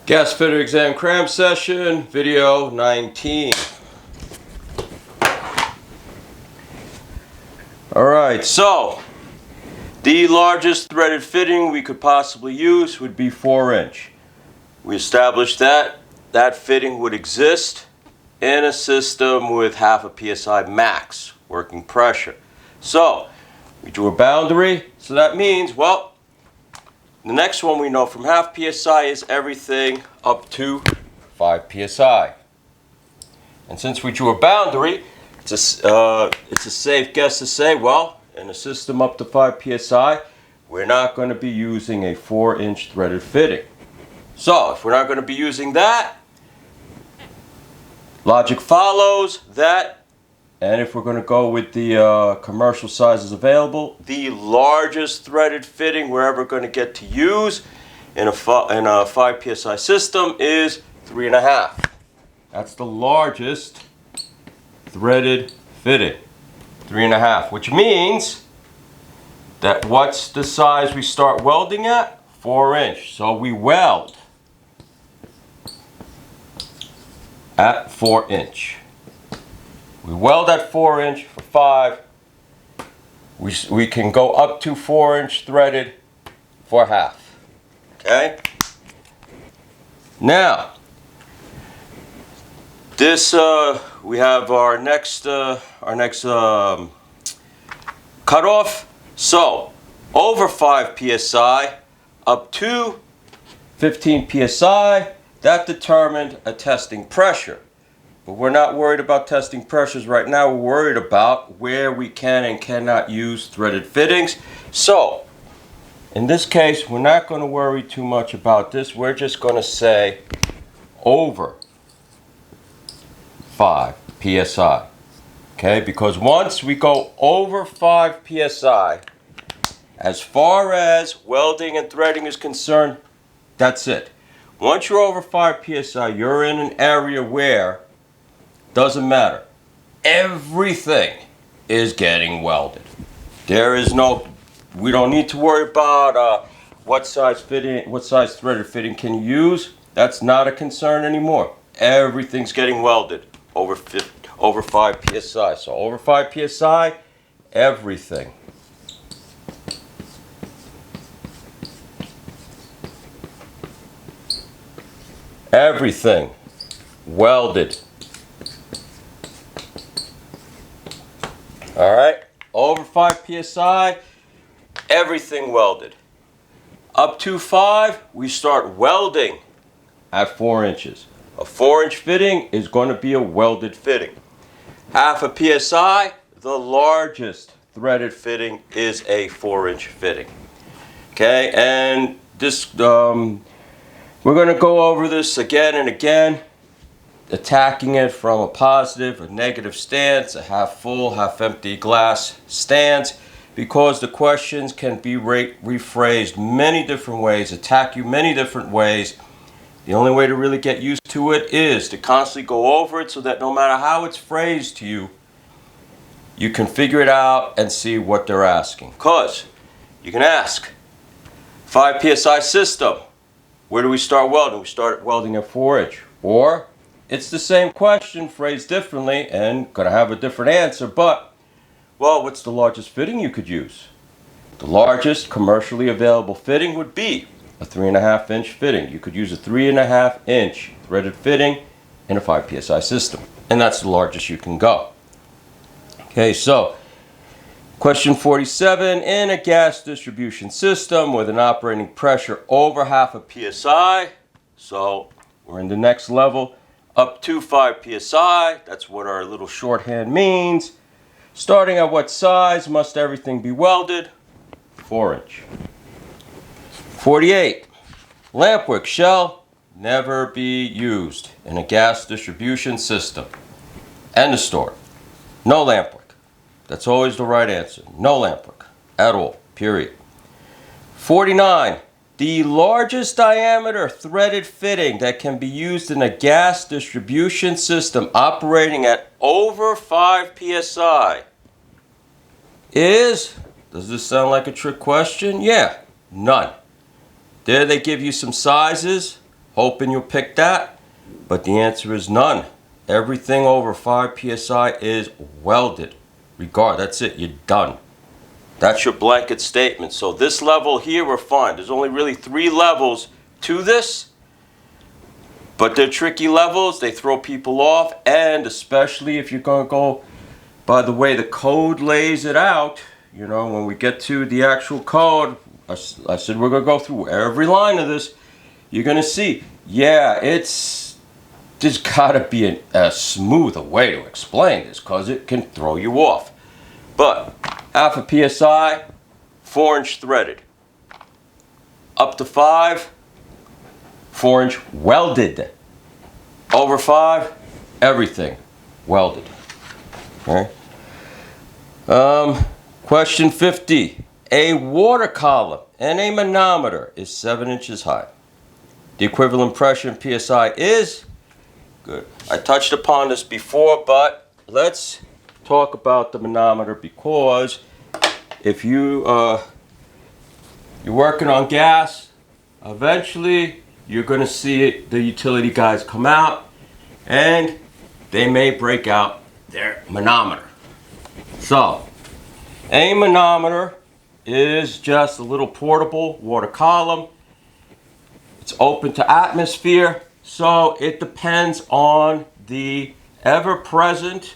Gas fitter exam cram session, video 19. Alright, so the largest threaded fitting we could possibly use would be 4-inch. We established that that fitting would exist in a system with half a psi max working pressure. So we drew a boundary, so that means, well, the next one we know from half psi is everything up to 5 psi. And since we drew a boundary, it's a safe guess to say, well, in a system up to 5 psi, we're not going to be using a 4-inch threaded fitting. So if we're not going to be using that, logic follows that, and if we're going to go with the commercial sizes available, the largest threaded fitting we're ever going to get to use in a 5 psi system is 3.5. That's the largest threaded fitting, 3.5, which means that what's the size we start welding at? 4-inch. So we weld at 4-inch. We weld at 4-inch for 5. We can go up to 4-inch threaded for half. Okay? Now, this we have our next cutoff. So over 5 psi up to 15 psi, that determined a testing pressure. But we're not worried about testing pressures right now. We're worried about where we can and cannot use threaded fittings. So, in this case, we're not going to worry too much about this. We're just going to say over 5 psi. Okay, because once we go over 5 psi, as far as welding and threading is concerned, that's it. Once you're over 5 psi, you're in an area where doesn't matter. Everything is getting welded. We don't need to worry about what size threaded fitting can you use. That's not a concern anymore. Everything's getting welded over 5 psi. So over 5 psi, everything. Everything welded. Alright, over 5 psi, everything welded. Up to 5, we start welding at 4 inches. A 4-inch fitting is going to be a welded fitting. Half a psi, the largest threaded fitting is a 4-inch fitting. Okay, and this, we're going to go over this again and again, attacking it from a positive, a negative stance, a half full, half empty glass stance, because the questions can be rephrased many different ways, attack you many different ways. The only way to really get used to it is to constantly go over it so that no matter how it's phrased to you, you can figure it out and see what they're asking. Because you can ask, 5 psi system, where do we start welding? We start welding at 4-inch. Or it's the same question phrased differently and going to have a different answer, but, well, what's the largest fitting you could use? The largest commercially available fitting would be a 3.5-inch fitting. You could use a 3.5-inch threaded fitting in a 5 psi system, and that's the largest you can go. Okay, so question 47, in a gas distribution system with an operating pressure over half a psi, so we're in the next level, up to 5 psi, that's what our little shorthand means. Starting at what size must everything be welded? 4-inch. 48. Lampwick shall never be used in a gas distribution system. End of story. No lampwick. That's always the right answer. No lampwick at all. Period. 49. The largest diameter threaded fitting that can be used in a gas distribution system operating at over 5 psi is, does this sound like a trick question? Yeah, none. There they give you some sizes hoping you'll pick that, but the answer is none. Everything over 5 psi is welded. That's it, you're done. That's your blanket statement. So this level here, we're fine. There's only really 3 levels to this, but they're tricky levels. They throw people off, and especially if you're going to go by the way the code lays it out. You know, when we get to the actual code, I said we're going to go through every line of this. You're going to see, yeah, there's got to be a smoother way to explain this, because it can throw you off. But half a psi, 4-inch threaded. Up to 5, 4-inch welded. Over 5, everything welded. Okay. Question 50. A water column and a manometer is 7 inches high. The equivalent pressure in psi is good. I touched upon this before, but let's talk about the manometer, because if you're working on gas, eventually you're going to see the utility guys come out and they may break out their manometer. So a manometer is just a little portable water column. It's open to atmosphere, so it depends on the ever-present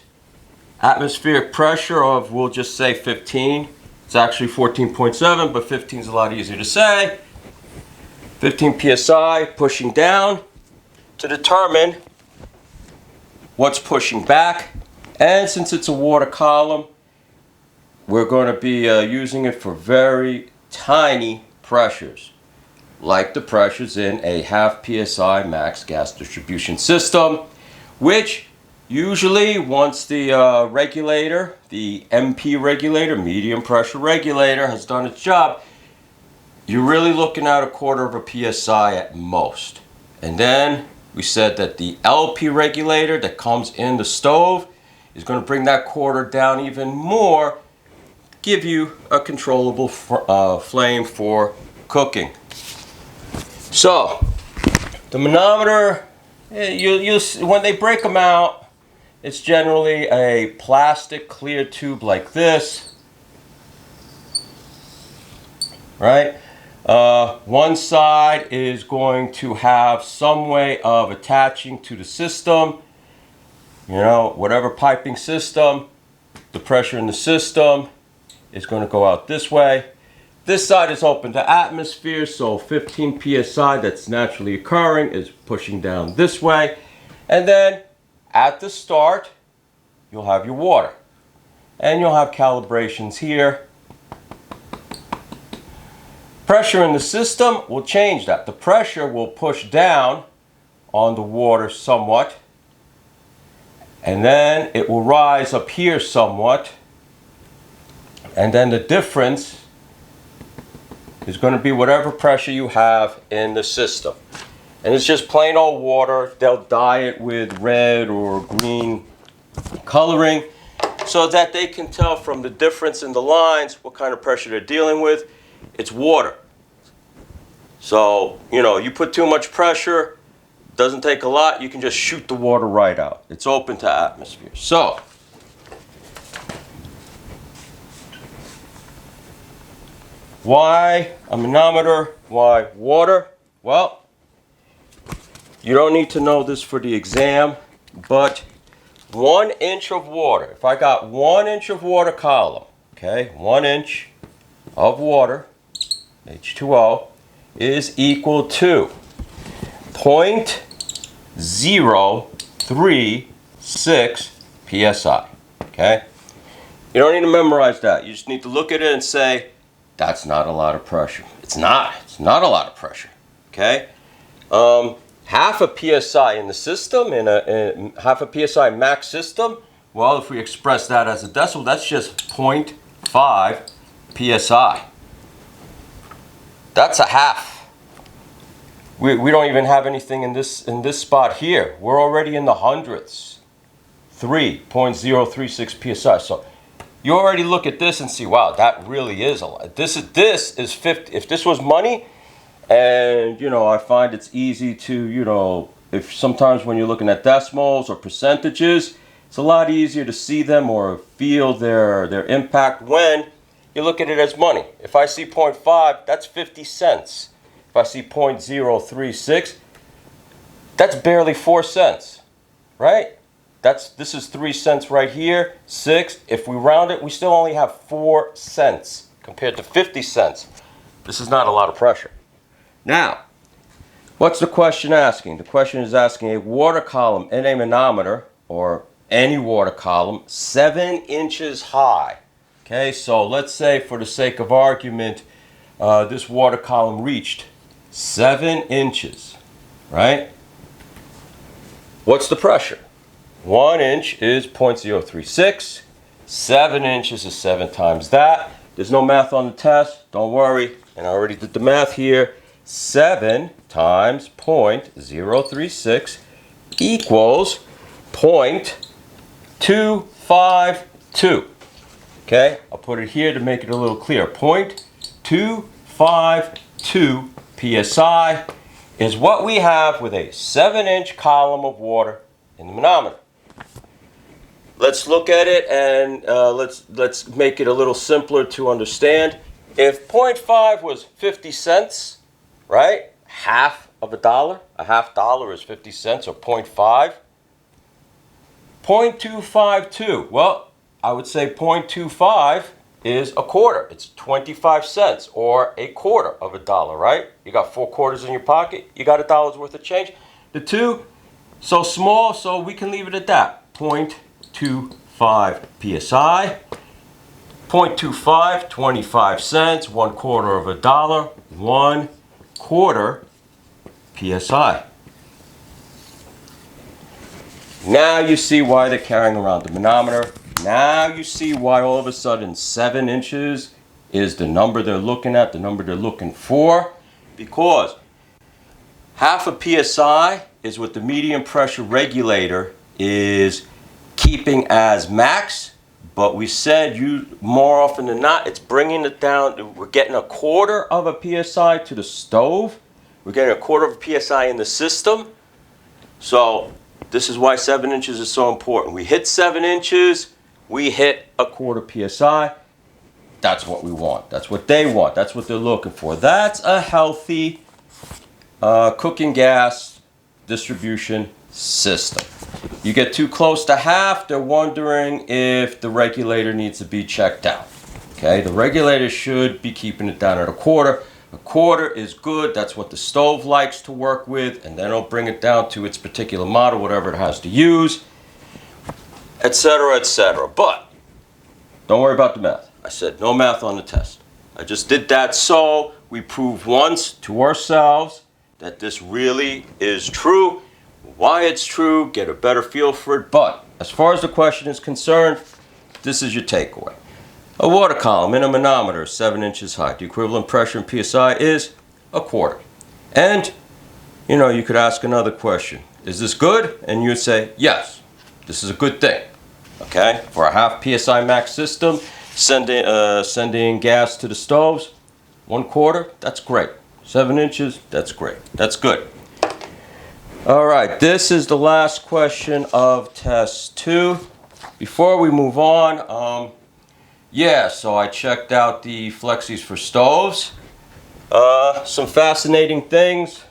atmospheric pressure of, we'll just say 15. It's actually 14.7, but 15 is a lot easier to say. 15 psi pushing down to determine what's pushing back. And since it's a water column, we're going to be using it for very tiny pressures, like the pressures in a half psi max gas distribution system, which usually once the regulator, the MP regulator, medium pressure regulator, has done its job, you're really looking at 1/4 of a psi at most. And then we said that the LP regulator that comes in the stove is going to bring that 1/4 down even more, give you a controllable flame for cooking. So the manometer, when they break them out, it's generally a plastic clear tube like this, right? One side is going to have some way of attaching to the system, you know, whatever piping system. The pressure in the system is going to go out this way. This side is open to atmosphere, so 15 psi that's naturally occurring is pushing down this way. And then at the start, you'll have your water. And you'll have calibrations here. Pressure in the system will change that. The pressure will push down on the water somewhat. And then it will rise up here somewhat. And then the difference is going to be whatever pressure you have in the system. And it's just plain old water. They'll dye it with red or green coloring so that they can tell from the difference in the lines what kind of pressure they're dealing with. It's water. So, you know, you put too much pressure, doesn't take a lot, you can just shoot the water right out. It's open to atmosphere. So, why a manometer? Why water? Well, you don't need to know this for the exam, but 1 inch of water, if I got 1 inch of water column, okay, 1 inch of water, H2O, is equal to 0.036 psi, okay? You don't need to memorize that. You just need to look at it and say, that's not a lot of pressure. It's not a lot of pressure, okay? Half a psi in the system, in half a psi max system, well, if we express that as a decimal, that's just 0.5 psi. That's a half. We don't even have anything in this spot here. We're already in the hundredths. 3.036 psi. So you already look at this and see, wow, that really is a lot. This is 50. If this was money And, I find it's easy to, if sometimes when you're looking at decimals or percentages, it's a lot easier to see them or feel their impact when you look at it as money. If I see 0.5, that's 50 cents. If I see 0.036, that's barely 4 cents, right? This is 3 cents right here, 6. If we round it, we still only have 4 cents compared to 50 cents. This is not a lot of pressure. Now, what's the question asking? The question is asking a water column in a manometer, or any water column, 7 inches high. Okay, so let's say for the sake of argument, this water column reached 7 inches, right? What's the pressure? 1 inch is 0.036. 7 inches is 7 times that. There's no math on the test. Don't worry. And I already did the math here. 7 times 0.036 equals 0.252. Okay, I'll put it here to make it a little clearer. 0.252 psi is what we have with a 7-inch column of water in the manometer. Let's look at it and let's make it a little simpler to understand. If 0.5 was 50 cents, right? Half of a dollar. A half dollar is 50 cents, or 0.5. 0.252. Well, I would say 0.25 is a quarter. It's 25 cents, or a quarter of a dollar, right? You got 4 quarters in your pocket. You got $1 worth of change. The 2, so small, so we can leave it at that. 0.25 psi. 0.25, 25 cents, 1 quarter of a dollar, 1 quarter psi. Now you see why they're carrying around the manometer. Now you see why all of a sudden 7 inches is the number they're looking at, the number they're looking for. Because half a psi is what the medium pressure regulator is keeping as max. But we said more often than not, it's bringing it down. We're getting a quarter of a psi to the stove. We're getting a quarter of a psi in the system. So this is why 7 inches is so important. We hit 7 inches, we hit a quarter psi. That's what we want. That's what they want. That's what they're looking for. That's a healthy cooking gas distribution system. You get too close to half, they're wondering if the regulator needs to be checked out. Okay, the regulator should be keeping it down at a quarter. A quarter is good. That's what the stove likes to work with, and then it'll bring it down to its particular model, whatever it has to use, etc., etc. But don't worry about the math. I said no math on the test. I just did that so we prove once to ourselves that this really is true. Why it's true, get a better feel for it. But as far as the question is concerned, this is your takeaway. A water column in a manometer, 7 inches high. The equivalent pressure in psi is a quarter. And, you could ask another question. Is this good? And you'd say, yes, this is a good thing. Okay? For a half psi max system, sending gas to the stoves, 1 quarter, that's great. 7 inches, that's great. That's good. All right, this is the last question of test 2. Before we move on, so I checked out the flexis for stoves. Some fascinating things.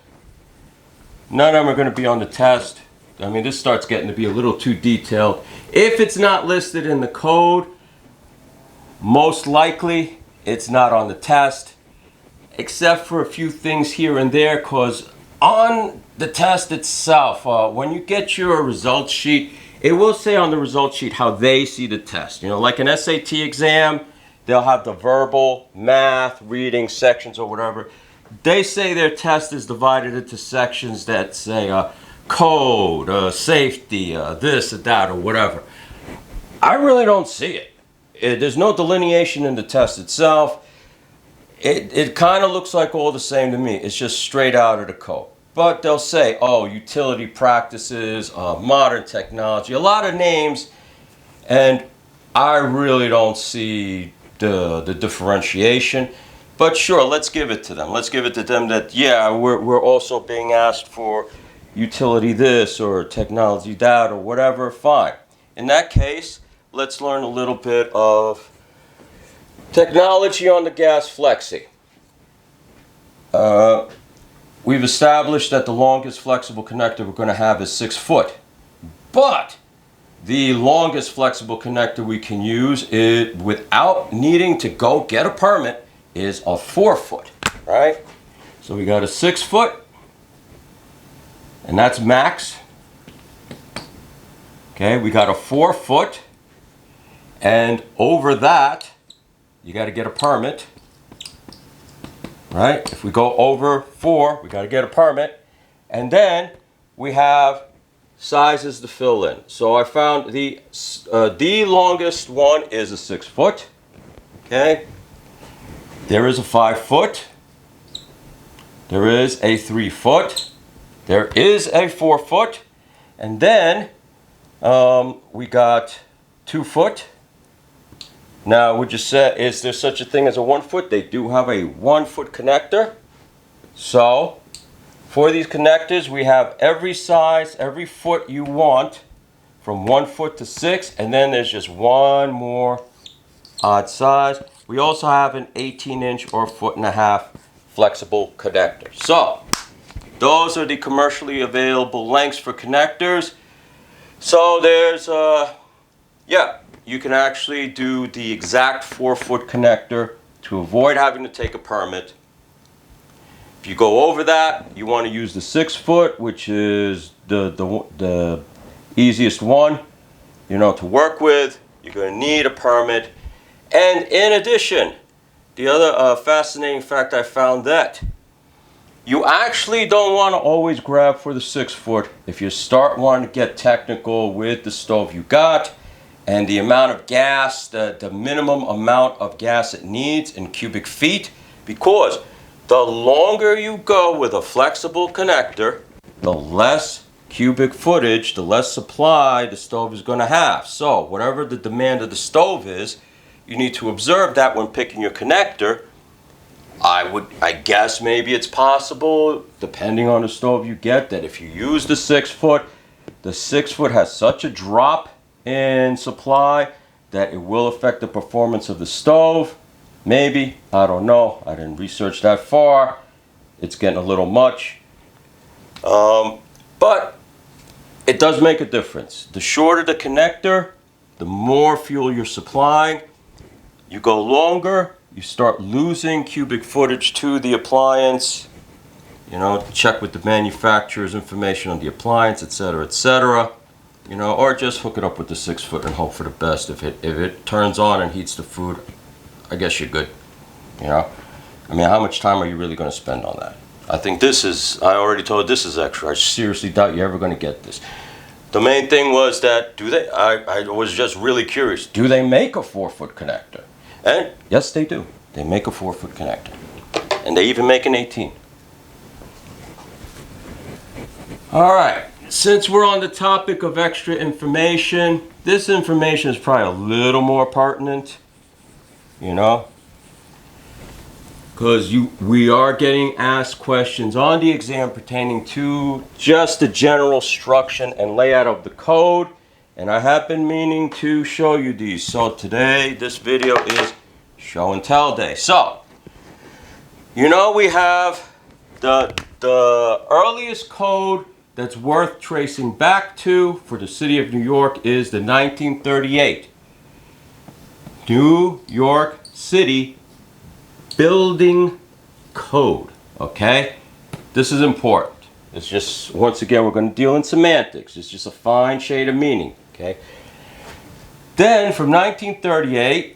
None of them are going to be on the test. I mean, this starts getting to be a little too detailed. If it's not listed in the code, most likely it's not on the test, except for a few things here and there, because on the test itself, when you get your results sheet, it will say on the results sheet how they see the test. Like an SAT exam, they'll have the verbal, math, reading sections or whatever. They say their test is divided into sections that say code, safety, this, that, or whatever. I really don't see it. There's no delineation in the test itself. It kind of looks like all the same to me. It's just straight out of the code. But they'll say, utility practices, modern technology, a lot of names. And I really don't see the differentiation. But sure, let's give it to them. Let's give it to them that, yeah, we're also being asked for utility this or technology that or whatever. Fine. In that case, let's learn a little bit of technology on the gas flexi. We've established that the longest flexible connector we're going to have is 6 foot. But the longest flexible connector we can use is, without needing to go get a permit, is a 4 foot, right? So we got a 6 foot, and that's max. Okay, we got a 4 foot, and over that, you got to get a permit, right? If we go over 4, we got to get a permit, and then we have sizes to fill in. So I found the longest one is a 6 foot. Okay. There is a 5 foot. There is a 3 foot. There is a 4 foot. And then we got 2 foot. Now, would you say, is there such a thing as a 1 foot? They do have a 1 foot connector. So for these connectors, we have every size, every foot you want, from 1 foot to 6, and then there's just one more odd size. We also have an 18-inch or 1.5 foot flexible connector. So those are the commercially available lengths for connectors. So there's, you can actually do the exact 4 foot connector to avoid having to take a permit. If you go over that, you want to use the 6 foot, which is the easiest one, to work with. You're going to need a permit. And in addition, the other fascinating fact I found that you actually don't want to always grab for the 6 foot if you start wanting to get technical with the stove you got and the amount of gas, the minimum amount of gas it needs in cubic feet, because the longer you go with a flexible connector, the less cubic footage, the less supply the stove is going to have. So whatever the demand of the stove is, you need to observe that when picking your connector. I guess maybe it's possible, depending on the stove you get, that if you use the 6 foot, the 6 foot has such a drop in supply that it will affect the performance of the stove. Maybe, I don't know. I didn't research that far. It's getting a little much. But it does make a difference. The shorter the connector, the more fuel you're supplying. You go longer, you start losing cubic footage to the appliance. Check with the manufacturer's information on the appliance, etc., etc. Or just hook it up with the 6 foot and hope for the best. If it turns on and heats the food, I guess you're good. How much time are you really going to spend on that? I think I already told this is extra. I seriously doubt you're ever going to get this. The main thing was that, I was just really curious, do they make a 4 foot connector? And yes, they do. They make a 4 foot connector. And they even make an 18. All right. Since we're on the topic of extra information, this information is probably a little more pertinent, because we are getting asked questions on the exam pertaining to just the general structure and layout of the code. And I have been meaning to show you these. So today, this video is show and tell day. So, we have the earliest code that's worth tracing back to for the city of New York is the 1938 New York City Building Code. Okay? This is important. It's just, once again, we're going to deal in semantics. It's just a fine shade of meaning. Okay? Then, from 1938,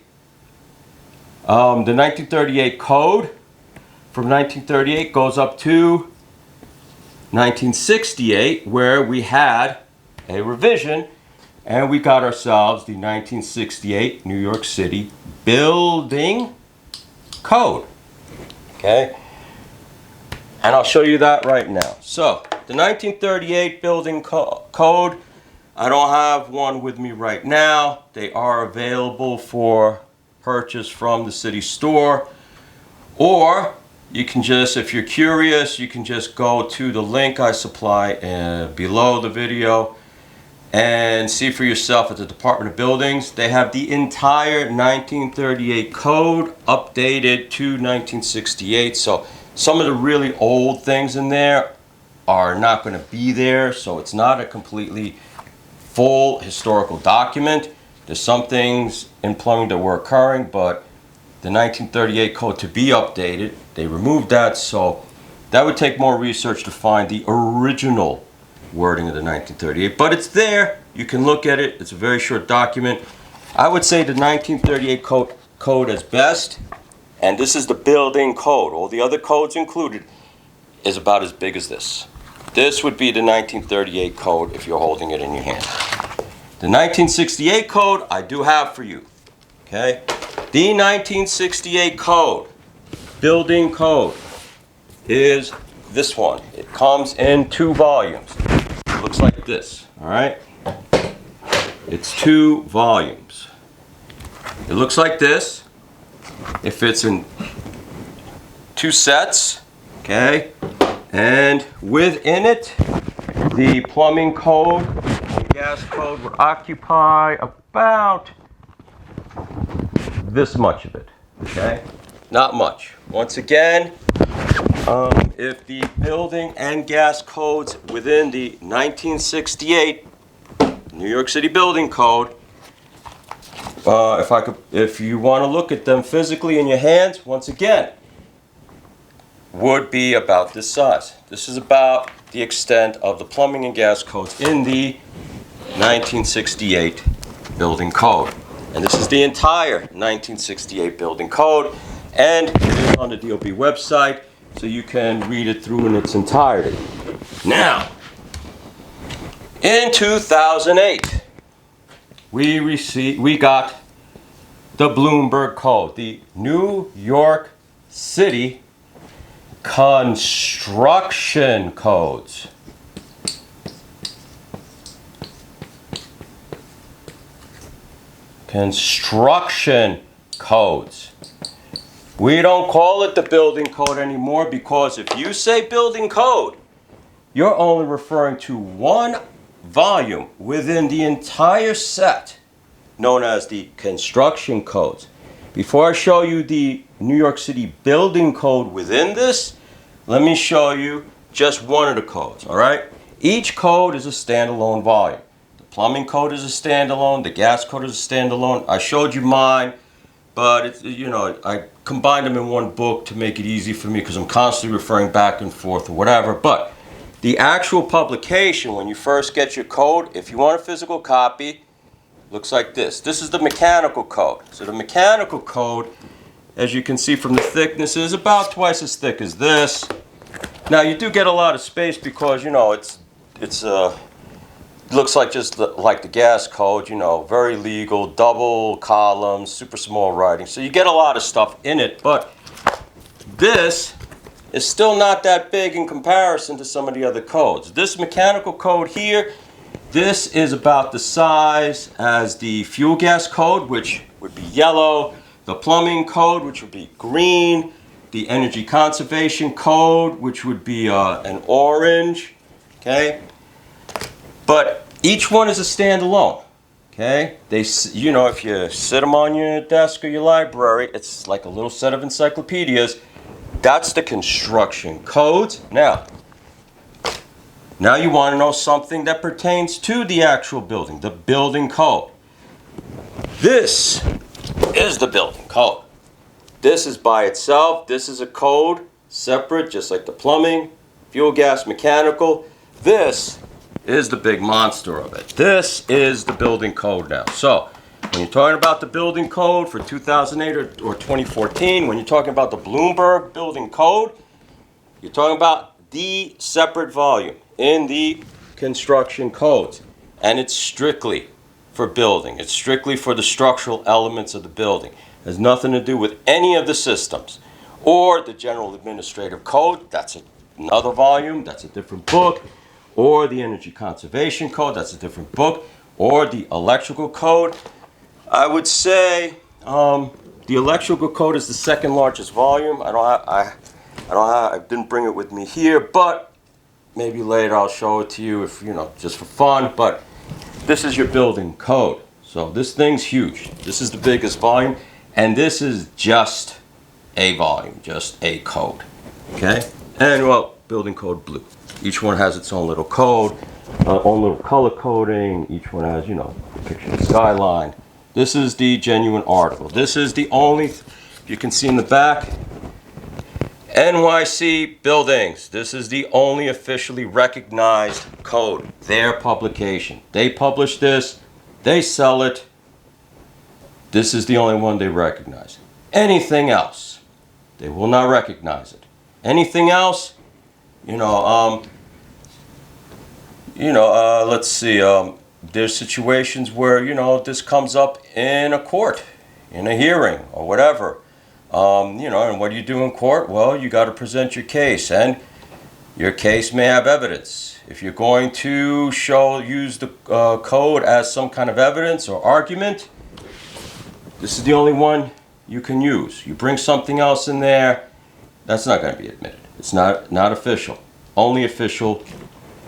the 1938 code from 1938 goes up to 1968, where we had a revision, and we got ourselves the 1968 New York City Building Code. Okay? And I'll show you that right now. So, the 1938 Building Code, I don't have one with me right now. They are available for purchase from the city store. Or you can just, if you're curious, you can just go to the link I supply below the video and see for yourself at the Department of Buildings. They have the entire 1938 code updated to 1968. So some of the really old things in there are not going to be there. So it's not a completely full historical document. There's some things in plumbing that were occurring, but the 1938 code to be updated, they removed that. So that would take more research to find the original wording of the 1938, but it's there. You can look at it. It's a very short document. I would say the 1938 code is best, and this is the building code. All the other codes included is about as big as this. This would be the 1938 code if you're holding it in your hand. The 1968 code I do have for you. Okay, the 1968 code, building code, is this one. It comes in 2 volumes. It looks like this, all right? It's 2 volumes. It looks like this. It fits in 2 sets, okay? And within it, the plumbing code and gas code would occupy about this much of it, okay? Not much. Once again, if the building and gas codes within the 1968 New York City Building Code, if you want to look at them physically in your hands, once again, would be about this size. This is about the extent of the plumbing and gas codes in the 1968 Building Code. And this is the entire 1968 Building Code, and it is on the DOB website, so you can read it through in its entirety. Now, in 2008, we got the Bloomberg Code, the New York City Construction Codes. Construction codes. We don't call it the building code anymore, because if you say building code, you're only referring to one volume within the entire set known as the construction codes. Before I show you the New York City Building Code within this, let me show you just one of the codes, all right? Each code is a standalone volume. The plumbing code is a standalone, the gas code is a standalone. I showed you mine, but it's, you know, I combined them in one book to make it easy for me because I'm constantly referring back and forth or whatever. But the actual publication, when you first get your code, if you want a physical copy, looks like this. This is the mechanical code. So the mechanical code, as you can see from the thickness, is about twice as thick as this. Now you do get a lot of space because, you know, it looks like just like the gas code, you know, very legal, double columns, super small writing. So you get a lot of stuff in it, but this is still not that big in comparison to some of the other codes. This mechanical code here, this is about the size as the fuel gas code, which would be yellow, the plumbing code, which would be green, the energy conservation code, which would be an orange, okay? But each one is a standalone, okay? They, you know, if you sit them on your desk or your library, it's like a little set of encyclopedias. That's the construction codes. Now you want to know something that pertains to the actual building, the building code. This is the building code. This is by itself. This is a code separate, just like the plumbing, fuel gas, mechanical. This is the big monster of it. This is the building code now. So when you're talking about the building code for 2008 or 2014, when you're talking about the Bloomberg Building Code, you're talking about the separate volume in the construction codes. And it's strictly for building. It's strictly for the structural elements of the building. It has nothing to do with any of the systems. Or the General Administrative Code, that's another volume, that's a different book. Or the Energy Conservation Code, that's a different book. Or the Electrical Code. I would say the electrical code is the second largest volume. I didn't bring it with me here, but maybe later I'll show it to you if, you know, just for fun. But this is your building code. So this thing's huge. This is the biggest volume, and this is just a volume, just a code. Okay? And well, building code blue. Each one has its own little code, own little color coding. Each one has, you know, the picture of the skyline. This is the genuine article. This is the only, you can see in the back, NYC buildings. This is the only officially recognized code. Their publication. They publish this. They sell it. This is the only one they recognize. Anything else, they will not recognize it. Anything else, let's see. There's situations where, you know, this comes up in a court, in a hearing or whatever. And what do you do in court? Well, you got to present your case, and your case may have evidence. If you're going to use the code as some kind of evidence or argument, this is the only one you can use. You bring something else in there, that's not going to be admitted. It's not official. Only official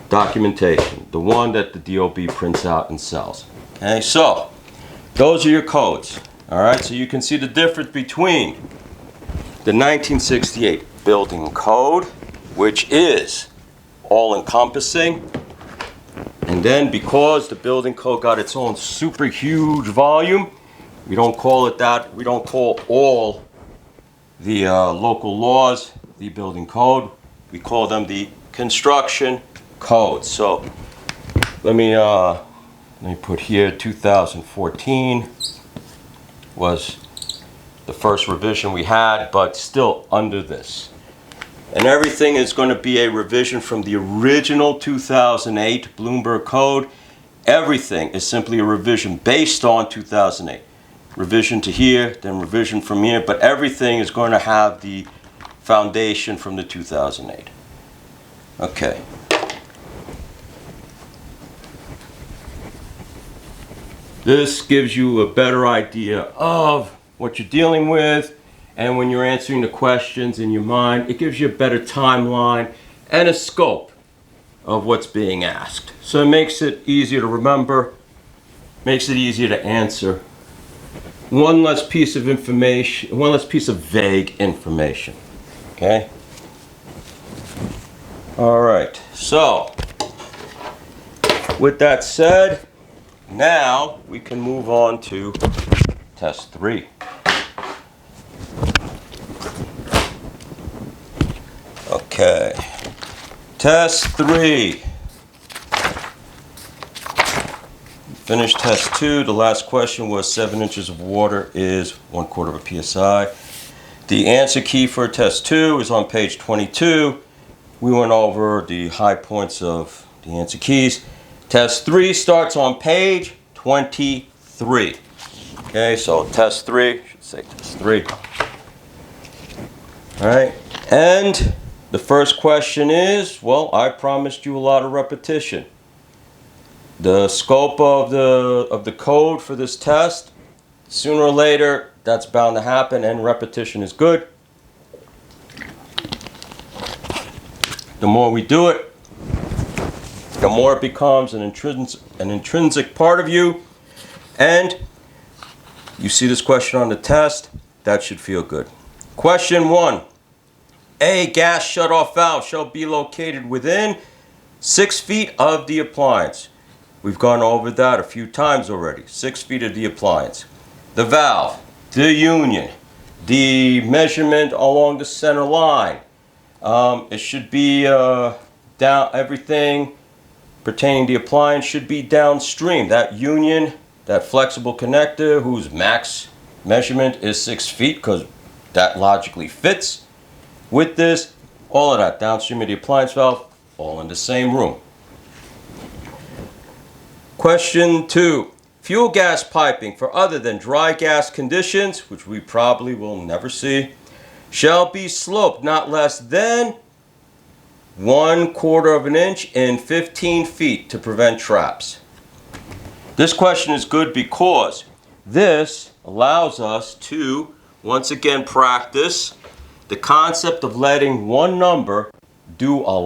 documentation, the one that the DOB prints out and sells. Okay, so those are your codes. All right, so you can see the difference between the 1968 building code, which is all-encompassing, and then because the building code got its own super huge volume, we don't call it that. We don't call all the local laws the building code. We call them the construction code. So let me put here 2014 was the first revision we had, but still under this. And everything is going to be a revision from the original 2008 Bloomberg Code. Everything is simply a revision based on 2008. Revision to here, then revision from here, but everything is going to have the foundation from the 2008. Okay. This gives you a better idea of what you're dealing with, and when you're answering the questions in your mind, it gives you a better timeline and a scope of what's being asked. So it makes it easier to remember, makes it easier to answer. One less piece of information, one less piece of vague information. Okay? All right, so with that said, now we can move on to test 3. Okay, test 3. Finished test 2. The last question was 7 inches of water is 1/4 of a psi. The answer key for test 2 is on page 22. We went over the high points of the answer keys. Test 3 starts on page 23. Okay, so test 3, should say test 3. All right, and the first question is, well, I promised you a lot of repetition. The scope of the code for this test, sooner or later, that's bound to happen, and repetition is good. The more we do it, the more it becomes an intrinsic part of you. And you see this question on the test, that should feel good. Question 1. A gas shutoff valve shall be located within 6 feet of the appliance. We've gone over that a few times already. 6 feet of the appliance. The valve, the union, the measurement along the center line. It should be down, everything pertaining to the appliance should be downstream. That union, that flexible connector whose max measurement is 6 feet, because that logically fits with this, all of that downstream of the appliance valve, all in the same room. Question 2. Fuel gas piping for other than dry gas conditions, which we probably will never see, shall be sloped not less than 1/4 of an inch in 15 feet to prevent traps. This question is good because this allows us to once again, practice the concept of letting one number do a